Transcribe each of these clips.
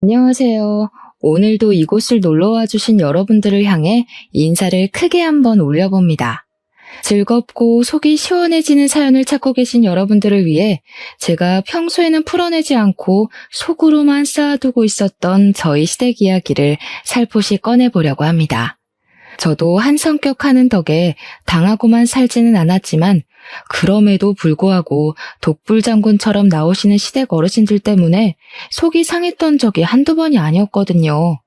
안녕하세요. 오늘도 이곳을 놀러와 주신 여러분들을 향해 인사를 크게 한번 올려봅니다. 즐겁고 속이 시원해지는 사연을 찾고 계신 여러분들을 위해 제가 평소에는 풀어내지 않고 속으로만 쌓아두고 있었던 저희 시댁 이야기를 살포시 꺼내보려고 합니다. 저도 한 성격 하는 덕에 당하고만 살지는 않았지만 그럼에도 불구하고 독불장군처럼 나오시는 시댁 어르신들 때문에 속이 상했던 적이 한두 번이 아니었거든요.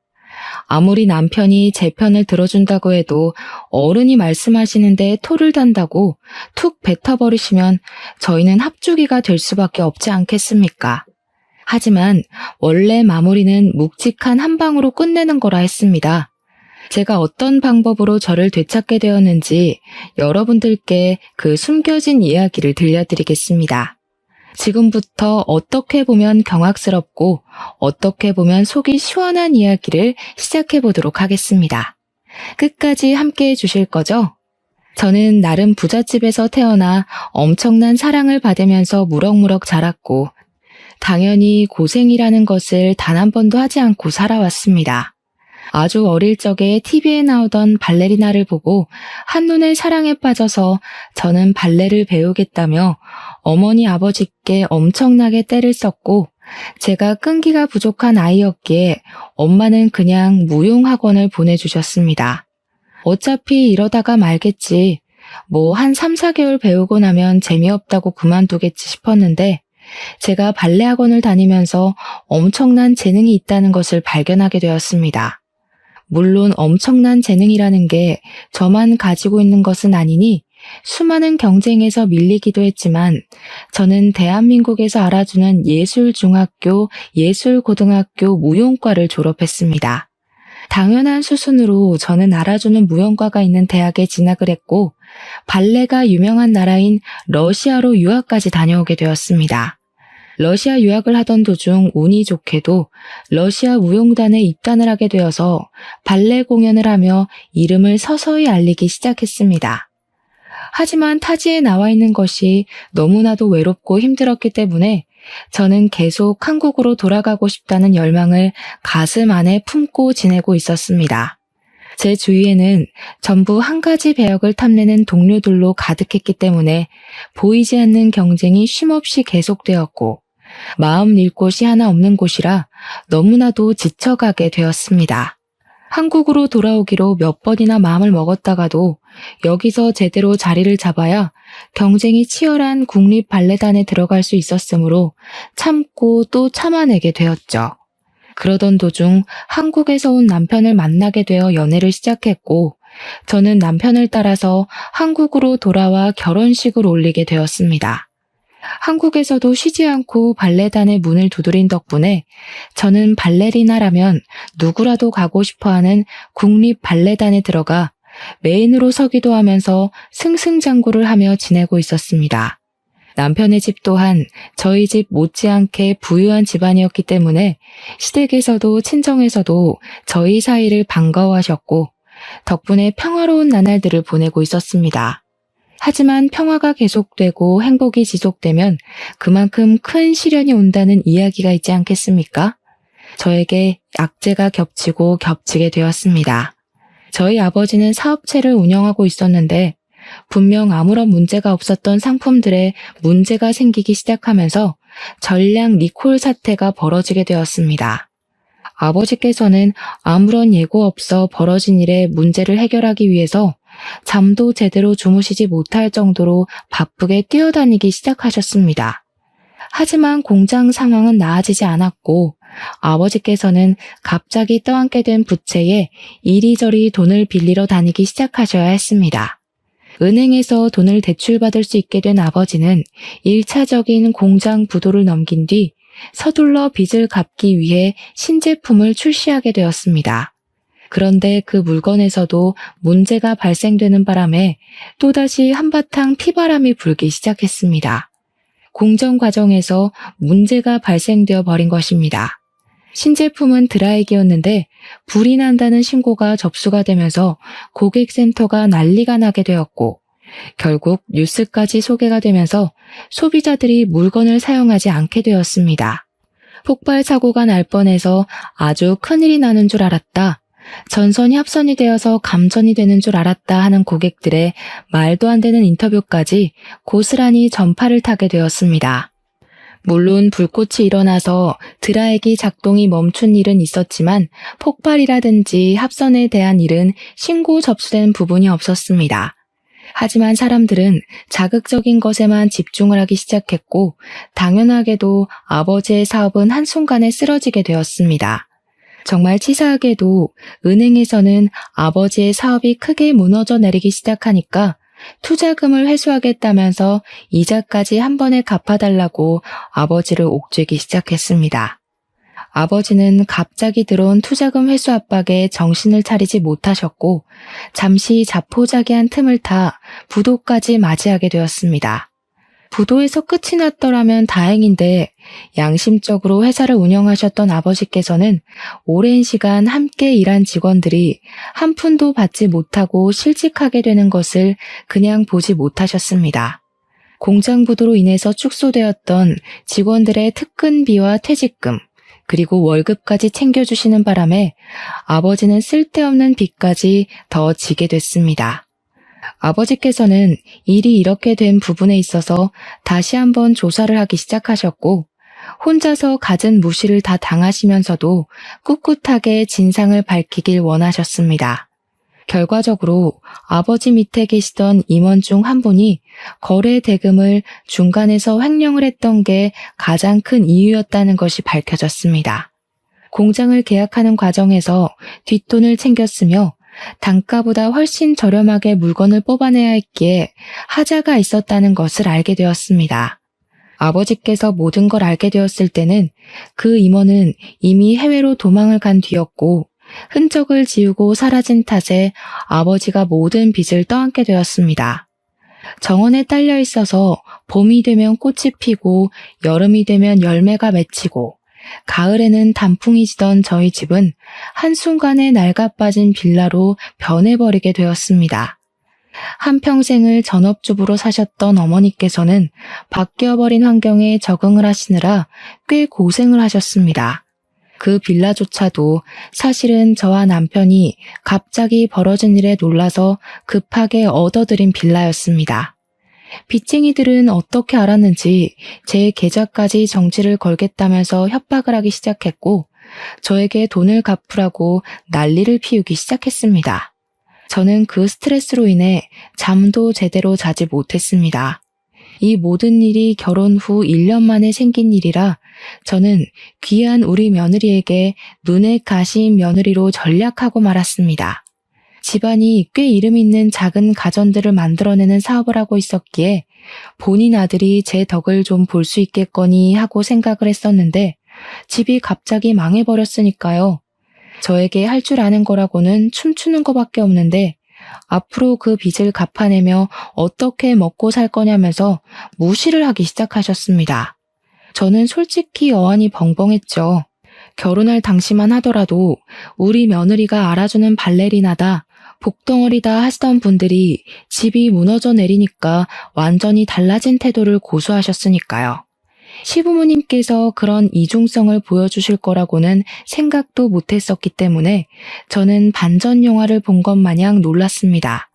아무리 남편이 제 편을 들어준다고 해도 어른이 말씀하시는데 토를 단다고 툭 뱉어버리시면 저희는 합주기가 될 수밖에 없지 않겠습니까? 하지만 원래 마무리는 묵직한 한 방으로 끝내는 거라 했습니다. 제가 어떤 방법으로 저를 되찾게 되었는지 여러분들께 그 숨겨진 이야기를 들려드리겠습니다. 지금부터 어떻게 보면 경악스럽고 어떻게 보면 속이 시원한 이야기를 시작해 보도록 하겠습니다. 끝까지 함께 해주실 거죠? 저는 나름 부잣집에서 태어나 엄청난 사랑을 받으면서 무럭무럭 자랐고 당연히 고생이라는 것을 단 한 번도 하지 않고 살아왔습니다. 아주 어릴 적에 TV에 나오던 발레리나를 보고 한눈에 사랑에 빠져서 저는 발레를 배우겠다며 어머니 아버지께 엄청나게 떼를 썼고 제가 끈기가 부족한 아이였기에 엄마는 그냥 무용학원을 보내주셨습니다. 어차피 이러다가 말겠지. 뭐 한 3, 4개월 배우고 나면 재미없다고 그만두겠지 싶었는데 제가 발레 학원을 다니면서 엄청난 재능이 있다는 것을 발견하게 되었습니다. 물론 엄청난 재능이라는 게 저만 가지고 있는 것은 아니니 수많은 경쟁에서 밀리기도 했지만 저는 대한민국에서 알아주는 예술중학교, 예술고등학교 무용과를 졸업했습니다. 당연한 수순으로 저는 알아주는 무용과가 있는 대학에 진학을 했고 발레가 유명한 나라인 러시아로 유학까지 다녀오게 되었습니다. 러시아 유학을 하던 도중 운이 좋게도 러시아 무용단에 입단을 하게 되어서 발레 공연을 하며 이름을 서서히 알리기 시작했습니다. 하지만 타지에 나와 있는 것이 너무나도 외롭고 힘들었기 때문에 저는 계속 한국으로 돌아가고 싶다는 열망을 가슴 안에 품고 지내고 있었습니다. 제 주위에는 전부 한 가지 배역을 탐내는 동료들로 가득했기 때문에 보이지 않는 경쟁이 쉼없이 계속되었고 마음 낼 곳이 하나 없는 곳이라 너무나도 지쳐가게 되었습니다. 한국으로 돌아오기로 몇 번이나 마음을 먹었다가도 여기서 제대로 자리를 잡아야 경쟁이 치열한 국립발레단에 들어갈 수 있었으므로 참고 또 참아내게 되었죠. 그러던 도중 한국에서 온 남편을 만나게 되어 연애를 시작했고 저는 남편을 따라서 한국으로 돌아와 결혼식을 올리게 되었습니다. 한국에서도 쉬지 않고 발레단의 문을 두드린 덕분에 저는 발레리나라면 누구라도 가고 싶어하는 국립발레단에 들어가 메인으로 서기도 하면서 승승장구를 하며 지내고 있었습니다. 남편의 집 또한 저희 집 못지않게 부유한 집안이었기 때문에 시댁에서도 친정에서도 저희 사이를 반가워하셨고 덕분에 평화로운 나날들을 보내고 있었습니다. 하지만 평화가 계속되고 행복이 지속되면 그만큼 큰 시련이 온다는 이야기가 있지 않겠습니까? 저에게 악재가 겹치고 겹치게 되었습니다. 저희 아버지는 사업체를 운영하고 있었는데 분명 아무런 문제가 없었던 상품들에 문제가 생기기 시작하면서 전량 리콜 사태가 벌어지게 되었습니다. 아버지께서는 아무런 예고 없어 벌어진 일에 문제를 해결하기 위해서 잠도 제대로 주무시지 못할 정도로 바쁘게 뛰어다니기 시작하셨습니다. 하지만 공장 상황은 나아지지 않았고 아버지께서는 갑자기 떠안게 된 부채에 이리저리 돈을 빌리러 다니기 시작하셔야 했습니다. 은행에서 돈을 대출받을 수 있게 된 아버지는 1차적인 공장 부도를 넘긴 뒤 서둘러 빚을 갚기 위해 신제품을 출시하게 되었습니다. 그런데 그 물건에서도 문제가 발생되는 바람에 또다시 한바탕 피바람이 불기 시작했습니다. 공정 과정에서 문제가 발생되어 버린 것입니다. 신제품은 드라이기였는데 불이 난다는 신고가 접수가 되면서 고객센터가 난리가 나게 되었고 결국 뉴스까지 소개가 되면서 소비자들이 물건을 사용하지 않게 되었습니다. 폭발 사고가 날 뻔해서 아주 큰일이 나는 줄 알았다. 전선이 합선이 되어서 감전이 되는 줄 알았다 하는 고객들의 말도 안 되는 인터뷰까지 고스란히 전파를 타게 되었습니다. 물론 불꽃이 일어나서 드라이기 작동이 멈춘 일은 있었지만 폭발이라든지 합선에 대한 일은 신고 접수된 부분이 없었습니다. 하지만 사람들은 자극적인 것에만 집중을 하기 시작했고 당연하게도 아버지의 사업은 한순간에 쓰러지게 되었습니다. 정말 치사하게도 은행에서는 아버지의 사업이 크게 무너져 내리기 시작하니까 투자금을 회수하겠다면서 이자까지 한 번에 갚아달라고 아버지를 옥죄기 시작했습니다. 아버지는 갑자기 들어온 투자금 회수 압박에 정신을 차리지 못하셨고 잠시 자포자기한 틈을 타 부도까지 맞이하게 되었습니다. 부도에서 끝이 났더라면 다행인데 양심적으로 회사를 운영하셨던 아버지께서는 오랜 시간 함께 일한 직원들이 한 푼도 받지 못하고 실직하게 되는 것을 그냥 보지 못하셨습니다. 공장 부도로 인해서 축소되었던 직원들의 특근비와 퇴직금, 그리고 월급까지 챙겨주시는 바람에 아버지는 쓸데없는 빚까지 더 지게 됐습니다. 아버지께서는 일이 이렇게 된 부분에 있어서 다시 한번 조사를 하기 시작하셨고 혼자서 갖은 무시를 다 당하시면서도 꿋꿋하게 진상을 밝히길 원하셨습니다. 결과적으로 아버지 밑에 계시던 임원 중 한 분이 거래 대금을 중간에서 횡령을 했던 게 가장 큰 이유였다는 것이 밝혀졌습니다. 공장을 계약하는 과정에서 뒷돈을 챙겼으며 단가보다 훨씬 저렴하게 물건을 뽑아내야 했기에 하자가 있었다는 것을 알게 되었습니다. 아버지께서 모든 걸 알게 되었을 때는 그 임원은 이미 해외로 도망을 간 뒤였고 흔적을 지우고 사라진 탓에 아버지가 모든 빚을 떠안게 되었습니다. 정원에 딸려 있어서 봄이 되면 꽃이 피고 여름이 되면 열매가 맺히고 가을에는 단풍이 지던 저희 집은 한순간에 낡아빠진 빌라로 변해버리게 되었습니다. 한평생을 전업주부로 사셨던 어머니께서는 바뀌어버린 환경에 적응을 하시느라 꽤 고생을 하셨습니다. 그 빌라조차도 사실은 저와 남편이 갑자기 벌어진 일에 놀라서 급하게 얻어들인 빌라였습니다. 빚쟁이들은 어떻게 알았는지 제 계좌까지 정지를 걸겠다면서 협박을 하기 시작했고 저에게 돈을 갚으라고 난리를 피우기 시작했습니다. 저는 그 스트레스로 인해 잠도 제대로 자지 못했습니다. 이 모든 일이 결혼 후 1년 만에 생긴 일이라 저는 귀한 우리 며느리에게 눈에 가시인 며느리로 전략하고 말았습니다. 집안이 꽤 이름 있는 작은 가전들을 만들어내는 사업을 하고 있었기에 본인 아들이 제 덕을 좀 볼 수 있겠거니 하고 생각을 했었는데 집이 갑자기 망해버렸으니까요. 저에게 할 줄 아는 거라고는 춤추는 것밖에 없는데 앞으로 그 빚을 갚아내며 어떻게 먹고 살 거냐면서 무시를 하기 시작하셨습니다. 저는 솔직히 어안이 벙벙했죠. 결혼할 당시만 하더라도 우리 며느리가 알아주는 발레리나다, 복덩어리다 하시던 분들이 집이 무너져 내리니까 완전히 달라진 태도를 고수하셨으니까요. 시부모님께서 그런 이중성을 보여주실 거라고는 생각도 못했었기 때문에 저는 반전 영화를 본 것 마냥 놀랐습니다.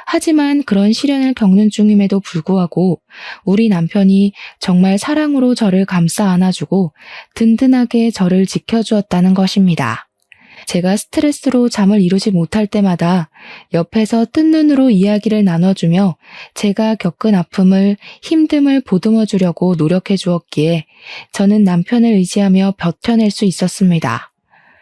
하지만 그런 시련을 겪는 중임에도 불구하고 우리 남편이 정말 사랑으로 저를 감싸 안아주고 든든하게 저를 지켜주었다는 것입니다. 제가 스트레스로 잠을 이루지 못할 때마다 옆에서 뜬 눈으로 이야기를 나눠주며 제가 겪은 아픔을, 힘듦을 보듬어 주려고 노력해 주었기에 저는 남편을 의지하며 버텨낼 수 있었습니다.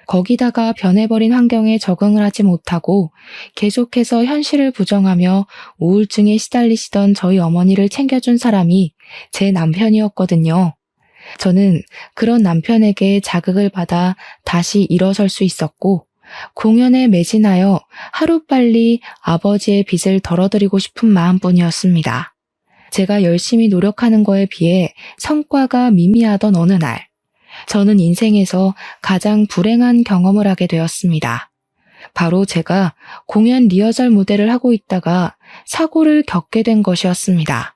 거기다가 변해버린 환경에 적응을 하지 못하고 계속해서 현실을 부정하며 우울증에 시달리시던 저희 어머니를 챙겨준 사람이 제 남편이었거든요. 저는 그런 남편에게 자극을 받아 다시 일어설 수 있었고 공연에 매진하여 하루빨리 아버지의 빚을 덜어드리고 싶은 마음뿐이었습니다. 제가 열심히 노력하는 거에 비해 성과가 미미하던 어느 날 저는 인생에서 가장 불행한 경험을 하게 되었습니다. 바로 제가 공연 리허설 무대를 하고 있다가 사고를 겪게 된 것이었습니다.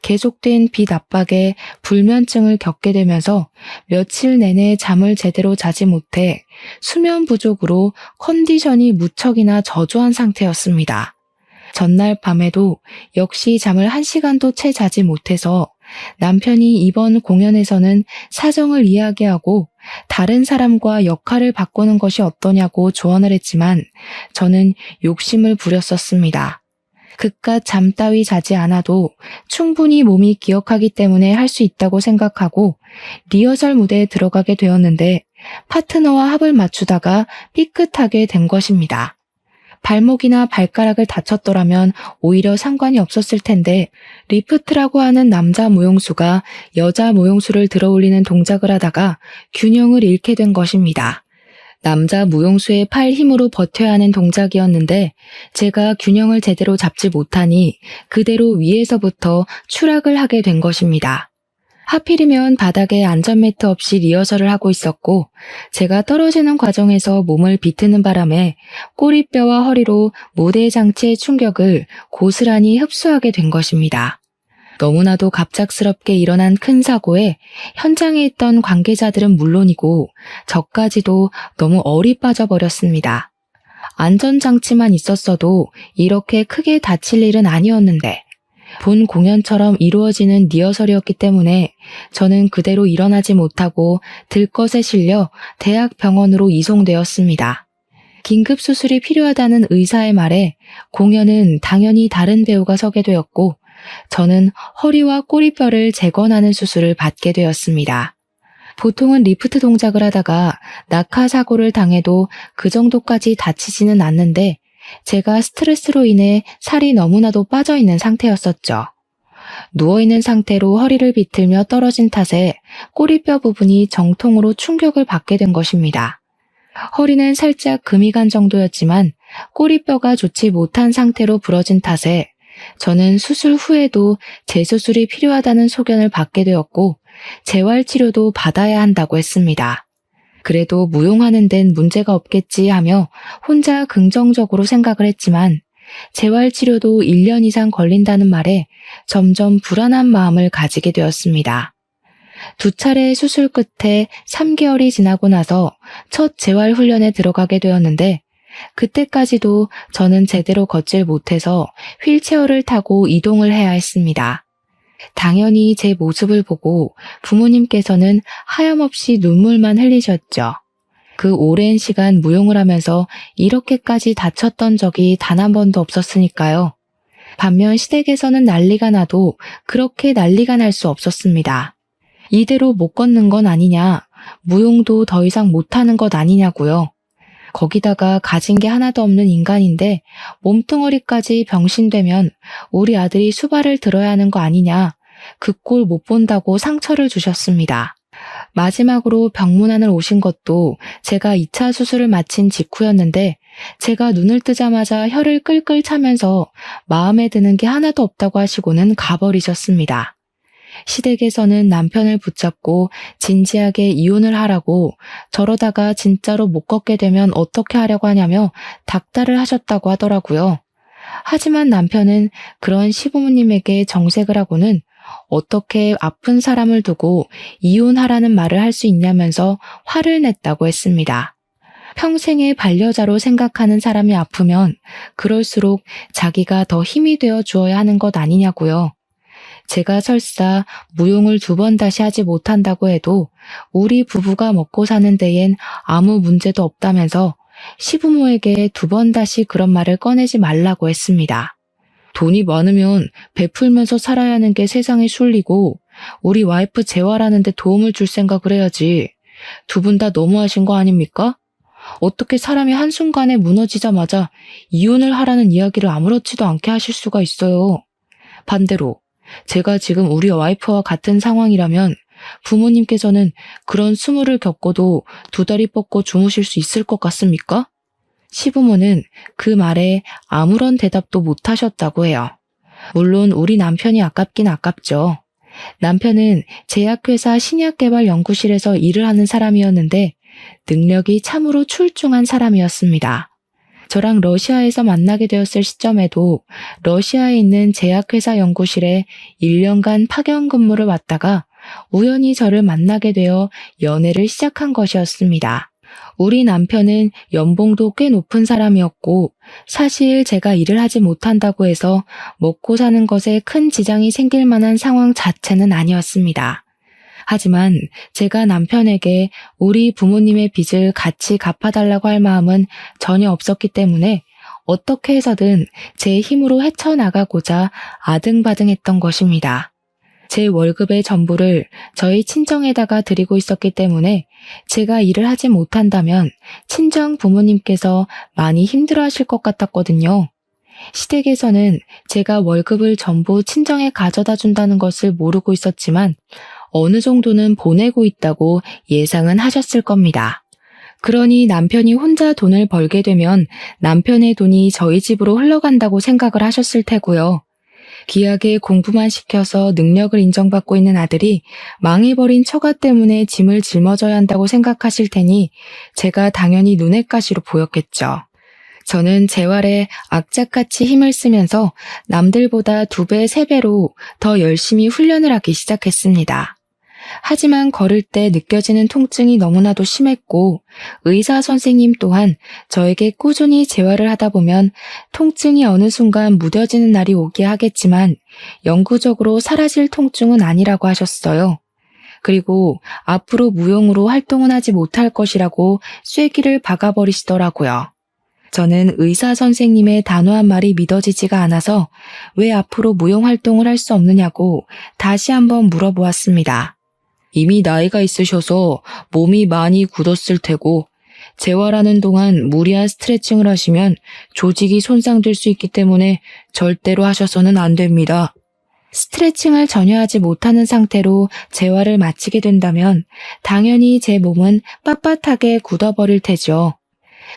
계속된 빚 압박에 불면증을 겪게 되면서 며칠 내내 잠을 제대로 자지 못해 수면 부족으로 컨디션이 무척이나 저조한 상태였습니다. 전날 밤에도 역시 잠을 1시간도 채 자지 못해서 남편이 이번 공연에서는 사정을 이야기하고 다른 사람과 역할을 바꾸는 것이 어떠냐고 조언을 했지만 저는 욕심을 부렸었습니다. 그깟 잠 따위 자지 않아도 충분히 몸이 기억하기 때문에 할 수 있다고 생각하고 리허설 무대에 들어가게 되었는데 파트너와 합을 맞추다가 삐끗하게 된 것입니다. 발목이나 발가락을 다쳤더라면 오히려 상관이 없었을 텐데 리프트라고 하는 남자 무용수가 여자 무용수를 들어올리는 동작을 하다가 균형을 잃게 된 것입니다. 남자 무용수의 팔 힘으로 버텨야 하는 동작이었는데 제가 균형을 제대로 잡지 못하니 그대로 위에서부터 추락을 하게 된 것입니다. 하필이면 바닥에 안전매트 없이 리허설을 하고 있었고 제가 떨어지는 과정에서 몸을 비트는 바람에 꼬리뼈와 허리로 무대 장치의 충격을 고스란히 흡수하게 된 것입니다. 너무나도 갑작스럽게 일어난 큰 사고에 현장에 있던 관계자들은 물론이고 저까지도 너무 얼이 빠져버렸습니다. 안전장치만 있었어도 이렇게 크게 다칠 일은 아니었는데 본 공연처럼 이루어지는 리허설이었기 때문에 저는 그대로 일어나지 못하고 들것에 실려 대학병원으로 이송되었습니다. 긴급 수술이 필요하다는 의사의 말에 공연은 당연히 다른 배우가 서게 되었고 저는 허리와 꼬리뼈를 재건하는 수술을 받게 되었습니다. 보통은 리프트 동작을 하다가 낙하 사고를 당해도 그 정도까지 다치지는 않는데 제가 스트레스로 인해 살이 너무나도 빠져있는 상태였었죠. 누워있는 상태로 허리를 비틀며 떨어진 탓에 꼬리뼈 부분이 정통으로 충격을 받게 된 것입니다. 허리는 살짝 금이 간 정도였지만 꼬리뼈가 좋지 못한 상태로 부러진 탓에 저는 수술 후에도 재수술이 필요하다는 소견을 받게 되었고 재활치료도 받아야 한다고 했습니다. 그래도 무용하는 데는 문제가 없겠지 하며 혼자 긍정적으로 생각을 했지만 재활치료도 1년 이상 걸린다는 말에 점점 불안한 마음을 가지게 되었습니다. 2차례 수술 끝에 3개월이 지나고 나서 첫 재활훈련에 들어가게 되었는데 그때까지도 저는 제대로 걷질 못해서 휠체어를 타고 이동을 해야 했습니다. 당연히 제 모습을 보고 부모님께서는 하염없이 눈물만 흘리셨죠. 그 오랜 시간 무용을 하면서 이렇게까지 다쳤던 적이 단 한 번도 없었으니까요. 반면 시댁에서는 난리가 나도 그렇게 난리가 날 수 없었습니다. 이대로 못 걷는 건 아니냐, 무용도 더 이상 못하는 것 아니냐고요. 거기다가 가진 게 하나도 없는 인간인데 몸뚱어리까지 병신되면 우리 아들이 수발을 들어야 하는 거 아니냐, 그 꼴 못 본다고 상처를 주셨습니다. 마지막으로 병문안을 오신 것도 제가 2차 수술을 마친 직후였는데 제가 눈을 뜨자마자 혀를 끌끌 차면서 마음에 드는 게 하나도 없다고 하시고는 가버리셨습니다. 시댁에서는 남편을 붙잡고 진지하게 이혼을 하라고, 저러다가 진짜로 못 걷게 되면 어떻게 하려고 하냐며 닥달을 하셨다고 하더라고요. 하지만 남편은 그런 시부모님에게 정색을 하고는 어떻게 아픈 사람을 두고 이혼하라는 말을 할 수 있냐면서 화를 냈다고 했습니다. 평생의 반려자로 생각하는 사람이 아프면 그럴수록 자기가 더 힘이 되어 주어야 하는 것 아니냐고요. 제가 설사 무용을 2번 다시 하지 못한다고 해도 우리 부부가 먹고 사는 데엔 아무 문제도 없다면서 시부모에게 2번 다시 그런 말을 꺼내지 말라고 했습니다. 돈이 많으면 베풀면서 살아야 하는 게 세상의 순리고 우리 와이프 재활하는 데 도움을 줄 생각을 해야지. 2분 다 너무하신 거 아닙니까? 어떻게 사람이 한순간에 무너지자마자 이혼을 하라는 이야기를 아무렇지도 않게 하실 수가 있어요. 반대로 제가 지금 우리 와이프와 같은 상황이라면 부모님께서는 그런 수모를 겪고도 2다리 뻗고 주무실 수 있을 것 같습니까? 시부모는 그 말에 아무런 대답도 못 하셨다고 해요. 물론 우리 남편이 아깝긴 아깝죠. 남편은 제약회사 신약개발연구실에서 일을 하는 사람이었는데 능력이 참으로 출중한 사람이었습니다. 저랑 러시아에서 만나게 되었을 시점에도 러시아에 있는 제약회사 연구실에 1년간 파견 근무를 왔다가 우연히 저를 만나게 되어 연애를 시작한 것이었습니다. 우리 남편은 연봉도 꽤 높은 사람이었고 사실 제가 일을 하지 못한다고 해서 먹고 사는 것에 큰 지장이 생길 만한 상황 자체는 아니었습니다. 하지만 제가 남편에게 우리 부모님의 빚을 같이 갚아달라고 할 마음은 전혀 없었기 때문에 어떻게 해서든 제 힘으로 헤쳐나가고자 아등바등했던 것입니다. 제 월급의 전부를 저희 친정에다가 드리고 있었기 때문에 제가 일을 하지 못한다면 친정 부모님께서 많이 힘들어하실 것 같았거든요. 시댁에서는 제가 월급을 전부 친정에 가져다 준다는 것을 모르고 있었지만 어느 정도는 보내고 있다고 예상은 하셨을 겁니다. 그러니 남편이 혼자 돈을 벌게 되면 남편의 돈이 저희 집으로 흘러간다고 생각을 하셨을 테고요. 귀하게 공부만 시켜서 능력을 인정받고 있는 아들이 망해버린 처가 때문에 짐을 짊어져야 한다고 생각하실 테니 제가 당연히 눈엣 가시로 보였겠죠. 저는 재활에 악착같이 힘을 쓰면서 남들보다 2배, 3배로 더 열심히 훈련을 하기 시작했습니다. 하지만 걸을 때 느껴지는 통증이 너무나도 심했고 의사 선생님 또한 저에게 꾸준히 재활을 하다 보면 통증이 어느 순간 무뎌지는 날이 오게 하겠지만 영구적으로 사라질 통증은 아니라고 하셨어요. 그리고 앞으로 무용으로 활동은 하지 못할 것이라고 쐐기를 박아버리시더라고요. 저는 의사 선생님의 단호한 말이 믿어지지가 않아서 왜 앞으로 무용 활동을 할 수 없느냐고 다시 한번 물어보았습니다. 이미 나이가 있으셔서 몸이 많이 굳었을 테고 재활하는 동안 무리한 스트레칭을 하시면 조직이 손상될 수 있기 때문에 절대로 하셔서는 안 됩니다. 스트레칭을 전혀 하지 못하는 상태로 재활을 마치게 된다면 당연히 제 몸은 빳빳하게 굳어버릴 테죠.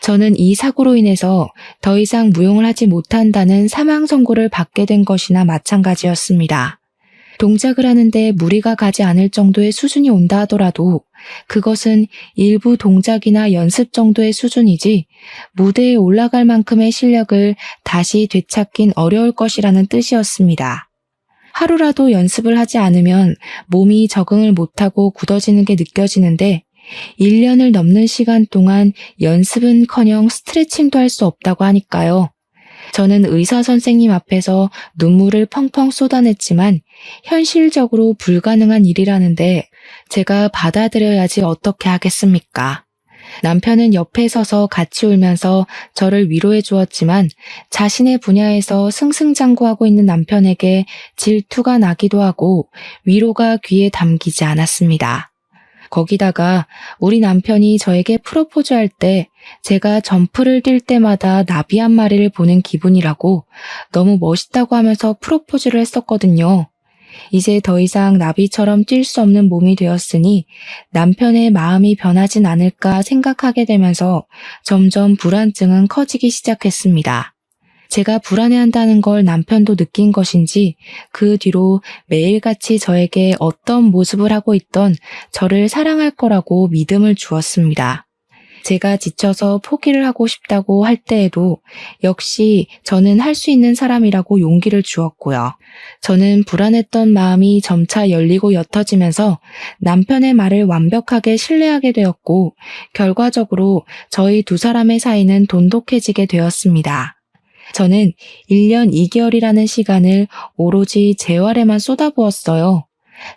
저는 이 사고로 인해서 더 이상 무용을 하지 못한다는 사망 선고를 받게 된 것이나 마찬가지였습니다. 동작을 하는데 무리가 가지 않을 정도의 수준이 온다 하더라도 그것은 일부 동작이나 연습 정도의 수준이지 무대에 올라갈 만큼의 실력을 다시 되찾긴 어려울 것이라는 뜻이었습니다. 하루라도 연습을 하지 않으면 몸이 적응을 못하고 굳어지는 게 느껴지는데 1년을 넘는 시간 동안 연습은커녕 스트레칭도 할 수 없다고 하니까요. 저는 의사 선생님 앞에서 눈물을 펑펑 쏟아냈지만 현실적으로 불가능한 일이라는데 제가 받아들여야지 어떻게 하겠습니까? 남편은 옆에 서서 같이 울면서 저를 위로해 주었지만 자신의 분야에서 승승장구하고 있는 남편에게 질투가 나기도 하고 위로가 귀에 담기지 않았습니다. 거기다가 우리 남편이 저에게 프로포즈할 때 제가 점프를 뛸 때마다 나비 한 마리를 보는 기분이라고 너무 멋있다고 하면서 프로포즈를 했었거든요. 이제 더 이상 나비처럼 뛸 수 없는 몸이 되었으니 남편의 마음이 변하진 않을까 생각하게 되면서 점점 불안증은 커지기 시작했습니다. 제가 불안해한다는 걸 남편도 느낀 것인지 그 뒤로 매일같이 저에게 어떤 모습을 하고 있던 저를 사랑할 거라고 믿음을 주었습니다. 제가 지쳐서 포기를 하고 싶다고 할 때에도 역시 저는 할 수 있는 사람이라고 용기를 주었고요. 저는 불안했던 마음이 점차 열리고 옅어지면서 남편의 말을 완벽하게 신뢰하게 되었고 결과적으로 저희 2사람의 사이는 돈독해지게 되었습니다. 저는 1년 2개월이라는 시간을 오로지 재활에만 쏟아부었어요.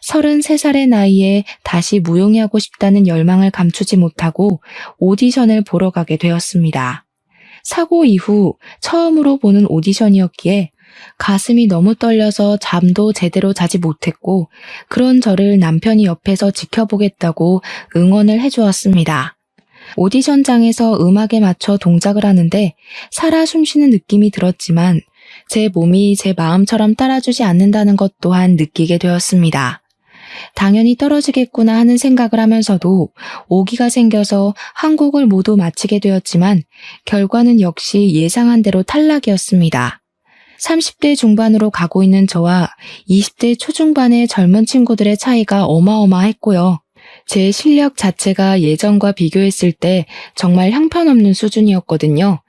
33살의 나이에 다시 무용이 하고 싶다는 열망을 감추지 못하고 오디션을 보러 가게 되었습니다. 사고 이후 처음으로 보는 오디션이었기에 가슴이 너무 떨려서 잠도 제대로 자지 못했고 그런 저를 남편이 옆에서 지켜보겠다고 응원을 해주었습니다. 오디션장에서 음악에 맞춰 동작을 하는데 살아 숨쉬는 느낌이 들었지만 제 몸이 제 마음처럼 따라주지 않는다는 것 또한 느끼게 되었습니다. 당연히 떨어지겠구나 하는 생각을 하면서도 오기가 생겨서 한 곡을 모두 마치게 되었지만 결과는 역시 예상한 대로 탈락이었습니다. 30대 중반으로 가고 있는 저와 20대 초중반의 젊은 친구들의 차이가 어마어마했고요. 제 실력 자체가 예전과 비교했을 때 정말 형편없는 수준이었거든요.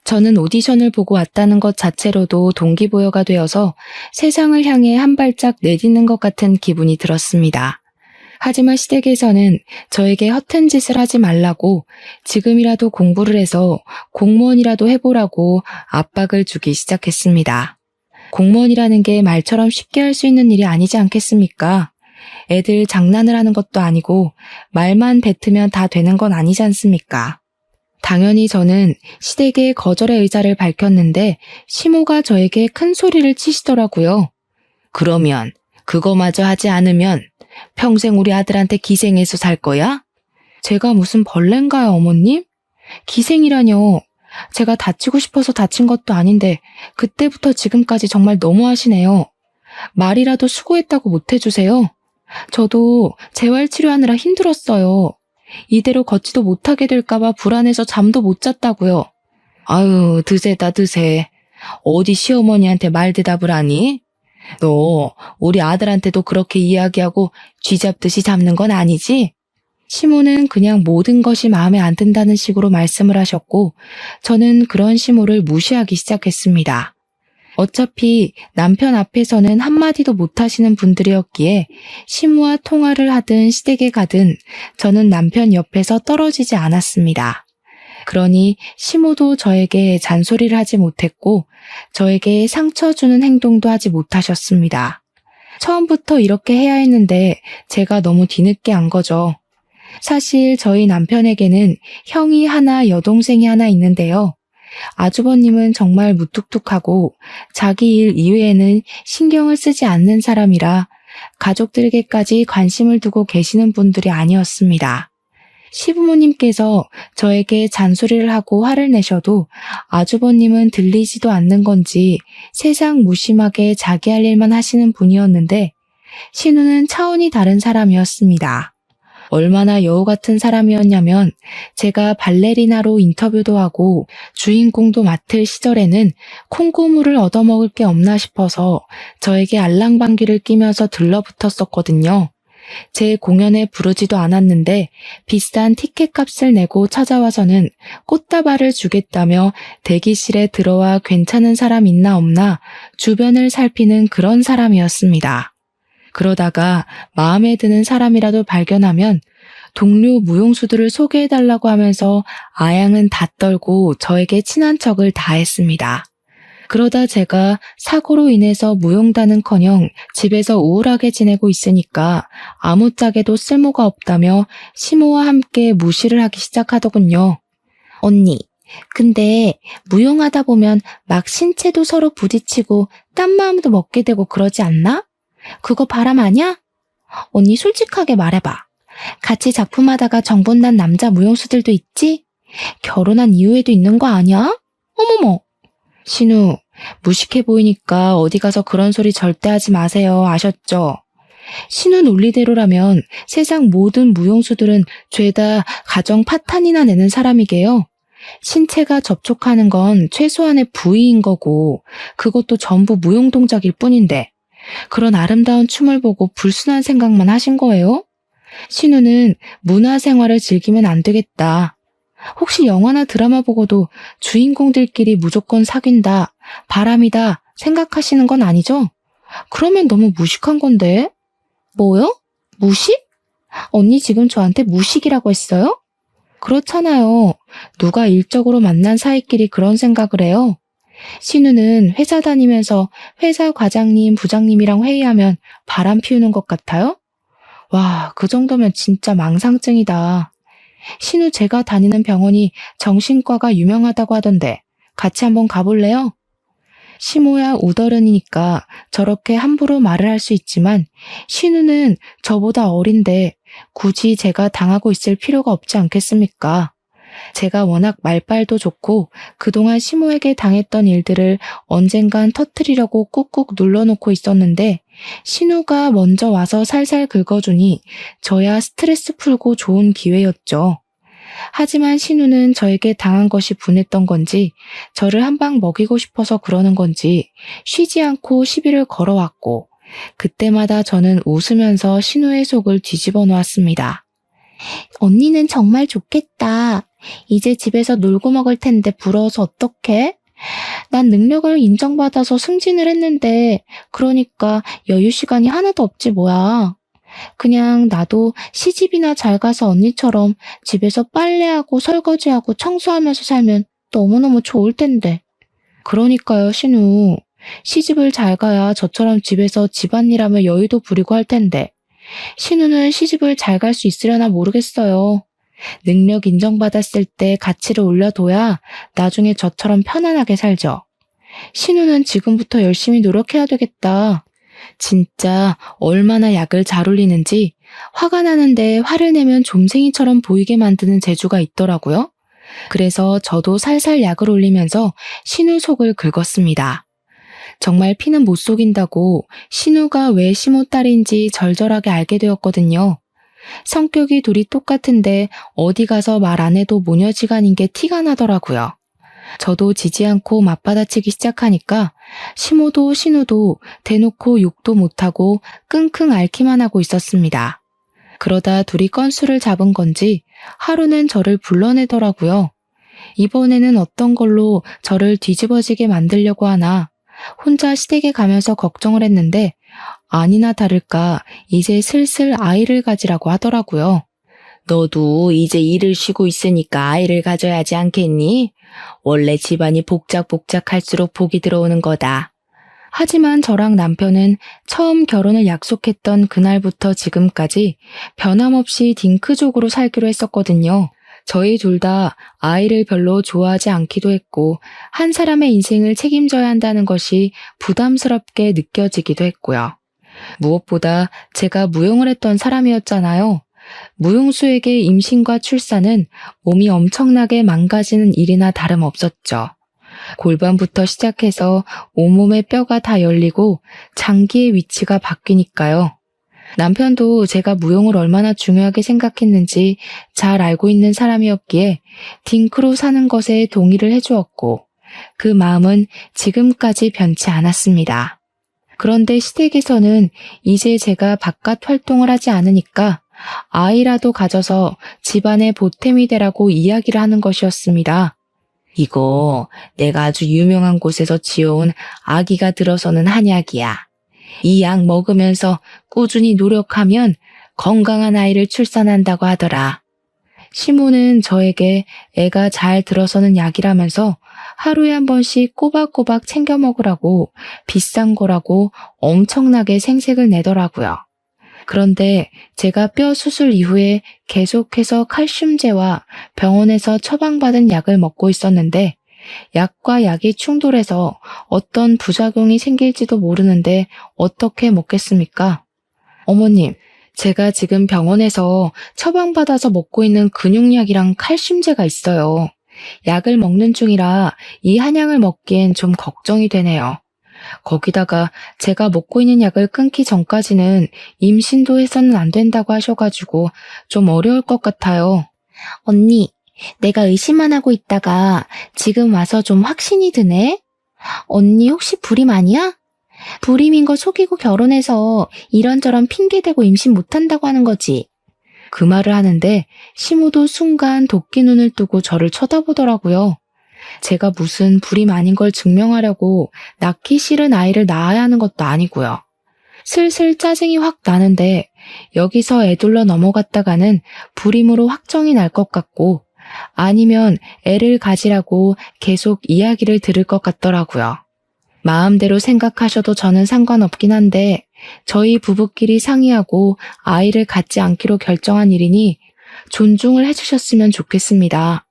저는 오디션을 보고 왔다는 것 자체로도 동기부여가 되어서 세상을 향해 한 발짝 내딛는 것 같은 기분이 들었습니다. 하지만 시댁에서는 저에게 허튼 짓을 하지 말라고 지금이라도 공부를 해서 공무원이라도 해보라고 압박을 주기 시작했습니다. 공무원이라는 게 말처럼 쉽게 할 수 있는 일이 아니지 않겠습니까? 애들 장난을 하는 것도 아니고 말만 뱉으면 다 되는 건 아니지 않습니까? 당연히 저는 시댁에 거절의 의사를 밝혔는데 시모가 저에게 큰 소리를 치시더라고요. 그러면 그거마저 하지 않으면 평생 우리 아들한테 기생해서 살 거야? 제가 무슨 벌레인가요, 어머님? 기생이라뇨. 제가 다치고 싶어서 다친 것도 아닌데 그때부터 지금까지 정말 너무하시네요. 말이라도 수고했다고 못해주세요. 저도 재활치료하느라 힘들었어요. 이대로 걷지도 못하게 될까봐 불안해서 잠도 못 잤다고요. 아유, 드세다 드세. 어디 시어머니한테 말 대답을 하니? 너 우리 아들한테도 그렇게 이야기하고 쥐잡듯이 잡는 건 아니지? 시모는 그냥 모든 것이 마음에 안 든다는 식으로 말씀을 하셨고 저는 그런 시모를 무시하기 시작했습니다. 어차피 남편 앞에서는 한마디도 못하시는 분들이었기에 시모와 통화를 하든 시댁에 가든 저는 남편 옆에서 떨어지지 않았습니다. 그러니 시모도 저에게 잔소리를 하지 못했고 저에게 상처 주는 행동도 하지 못하셨습니다. 처음부터 이렇게 해야 했는데 제가 너무 뒤늦게 안 거죠. 사실 저희 남편에게는 형이 하나, 여동생이 하나 있는데요. 아주버님은 정말 무뚝뚝하고 자기 일 이외에는 신경을 쓰지 않는 사람이라 가족들에게까지 관심을 두고 계시는 분들이 아니었습니다. 시부모님께서 저에게 잔소리를 하고 화를 내셔도 아주버님은 들리지도 않는 건지 세상 무심하게 자기 할 일만 하시는 분이었는데 신우는 차원이 다른 사람이었습니다. 얼마나 여우 같은 사람이었냐면 제가 발레리나로 인터뷰도 하고 주인공도 맡을 시절에는 콩고물을 얻어먹을 게 없나 싶어서 저에게 알랑방귀를 끼면서 들러붙었었거든요. 제 공연에 부르지도 않았는데 비싼 티켓값을 내고 찾아와서는 꽃다발을 주겠다며 대기실에 들어와 괜찮은 사람 있나 없나 주변을 살피는 그런 사람이었습니다. 그러다가 마음에 드는 사람이라도 발견하면 동료 무용수들을 소개해달라고 하면서 아양은 다 떨고 저에게 친한 척을 다 했습니다. 그러다 제가 사고로 인해서 무용단은커녕 집에서 우울하게 지내고 있으니까 아무짝에도 쓸모가 없다며 시모와 함께 무시를 하기 시작하더군요. 언니, 근데 무용하다 보면 막 신체도 서로 부딪히고 딴 마음도 먹게 되고 그러지 않나? 그거 바람 아냐? 언니 솔직하게 말해봐. 같이 작품하다가 정본난 남자 무용수들도 있지? 결혼한 이후에도 있는 거 아니야? 어머머. 신우, 무식해 보이니까 어디 가서 그런 소리 절대 하지 마세요. 아셨죠? 신우 논리대로라면 세상 모든 무용수들은 죄다 가정 파탄이나 내는 사람이게요. 신체가 접촉하는 건 최소한의 부위인 거고 그것도 전부 무용 동작일 뿐인데 그런 아름다운 춤을 보고 불순한 생각만 하신 거예요? 신우는 문화생활을 즐기면 안 되겠다. 혹시 영화나 드라마 보고도 주인공들끼리 무조건 사귄다, 바람이다 생각하시는 건 아니죠? 그러면 너무 무식한 건데. 뭐요? 무식? 언니 지금 저한테 무식이라고 했어요? 그렇잖아요. 누가 일적으로 만난 사이끼리 그런 생각을 해요. 신우는 회사 다니면서 회사 과장님, 부장님이랑 회의하면 바람 피우는 것 같아요? 와, 그 정도면 진짜 망상증이다. 신우 제가 다니는 병원이 정신과가 유명하다고 하던데 같이 한번 가볼래요? 시모야 우더른이니까 저렇게 함부로 말을 할 수 있지만 신우는 저보다 어린데 굳이 제가 당하고 있을 필요가 없지 않겠습니까? 제가 워낙 말빨도 좋고 그동안 시모에게 당했던 일들을 언젠간 터뜨리려고 꾹꾹 눌러놓고 있었는데 신우가 먼저 와서 살살 긁어주니 저야 스트레스 풀고 좋은 기회였죠. 하지만 신우는 저에게 당한 것이 분했던 건지 저를 한 방 먹이고 싶어서 그러는 건지 쉬지 않고 시비를 걸어왔고 그때마다 저는 웃으면서 신우의 속을 뒤집어 놓았습니다. 언니는 정말 좋겠다. 이제 집에서 놀고 먹을 텐데 부러워서 어떡해? 난 능력을 인정받아서 승진을 했는데 그러니까 여유 시간이 하나도 없지 뭐야. 그냥 나도 시집이나 잘 가서 언니처럼 집에서 빨래하고 설거지하고 청소하면서 살면 너무너무 좋을 텐데. 그러니까요, 신우. 시집을 잘 가야 저처럼 집에서 집안일하며 여유도 부리고 할 텐데. 신우는 시집을 잘 갈 수 있으려나 모르겠어요. 능력 인정받았을 때 가치를 올려둬야 나중에 저처럼 편안하게 살죠. 신우는 지금부터 열심히 노력해야 되겠다. 진짜 얼마나 약을 잘 올리는지 화가 나는데 화를 내면 좀생이처럼 보이게 만드는 재주가 있더라고요. 그래서 저도 살살 약을 올리면서 신우 속을 긁었습니다. 정말 피는 못 속인다고 신우가 왜 시모 딸인지 절절하게 알게 되었거든요. 성격이 둘이 똑같은데 어디 가서 말 안 해도 모녀지간인 게 티가 나더라고요. 저도 지지 않고 맞받아치기 시작하니까 시모도 신우도 대놓고 욕도 못하고 끙끙 앓기만 하고 있었습니다. 그러다 둘이 건수를 잡은 건지 하루는 저를 불러내더라고요. 이번에는 어떤 걸로 저를 뒤집어지게 만들려고 하나 혼자 시댁에 가면서 걱정을 했는데 아니나 다를까 이제 슬슬 아이를 가지라고 하더라고요. 너도 이제 일을 쉬고 있으니까 아이를 가져야지 않겠니? 원래 집안이 복작복작할수록 복이 들어오는 거다. 하지만 저랑 남편은 처음 결혼을 약속했던 그날부터 지금까지 변함없이 딩크족으로 살기로 했었거든요. 저희 둘 다 아이를 별로 좋아하지 않기도 했고 한 사람의 인생을 책임져야 한다는 것이 부담스럽게 느껴지기도 했고요. 무엇보다 제가 무용을 했던 사람이었잖아요. 무용수에게 임신과 출산은 몸이 엄청나게 망가지는 일이나 다름없었죠. 골반부터 시작해서 온몸의 뼈가 다 열리고 장기의 위치가 바뀌니까요. 남편도 제가 무용을 얼마나 중요하게 생각했는지 잘 알고 있는 사람이었기에 딩크로 사는 것에 동의를 해주었고 그 마음은 지금까지 변치 않았습니다. 그런데 시댁에서는 이제 제가 바깥 활동을 하지 않으니까 아이라도 가져서 집안의 보탬이 되라고 이야기를 하는 것이었습니다. 이거 내가 아주 유명한 곳에서 지어온 아기가 들어서는 한약이야. 이 약 먹으면서 꾸준히 노력하면 건강한 아이를 출산한다고 하더라. 시모는 저에게 애가 잘 들어서는 약이라면서 하루에 한 번씩 꼬박꼬박 챙겨 먹으라고 비싼 거라고 엄청나게 생색을 내더라고요. 그런데 제가 뼈 수술 이후에 계속해서 칼슘제와 병원에서 처방받은 약을 먹고 있었는데 약과 약이 충돌해서 어떤 부작용이 생길지도 모르는데 어떻게 먹겠습니까? 어머님, 제가 지금 병원에서 처방받아서 먹고 있는 근육약이랑 칼슘제가 있어요. 약을 먹는 중이라 이 한약을 먹기엔 좀 걱정이 되네요. 거기다가 제가 먹고 있는 약을 끊기 전까지는 임신도 해서는 안 된다고 하셔가지고 좀 어려울 것 같아요. 언니, 내가 의심만 하고 있다가 지금 와서 좀 확신이 드네? 언니 혹시 불임 아니야? 불임인 거 속이고 결혼해서 이런저런 핑계대고 임신 못한다고 하는 거지. 그 말을 하는데 시모도 순간 도끼 눈을 뜨고 저를 쳐다보더라고요. 제가 무슨 불임 아닌 걸 증명하려고 낳기 싫은 아이를 낳아야 하는 것도 아니고요. 슬슬 짜증이 확 나는데 여기서 애둘러 넘어갔다가는 불임으로 확정이 날 것 같고 아니면 애를 가지라고 계속 이야기를 들을 것 같더라고요. 마음대로 생각하셔도 저는 상관없긴 한데 저희 부부끼리 상의하고 아이를 갖지 않기로 결정한 일이니 존중을 해주셨으면 좋겠습니다.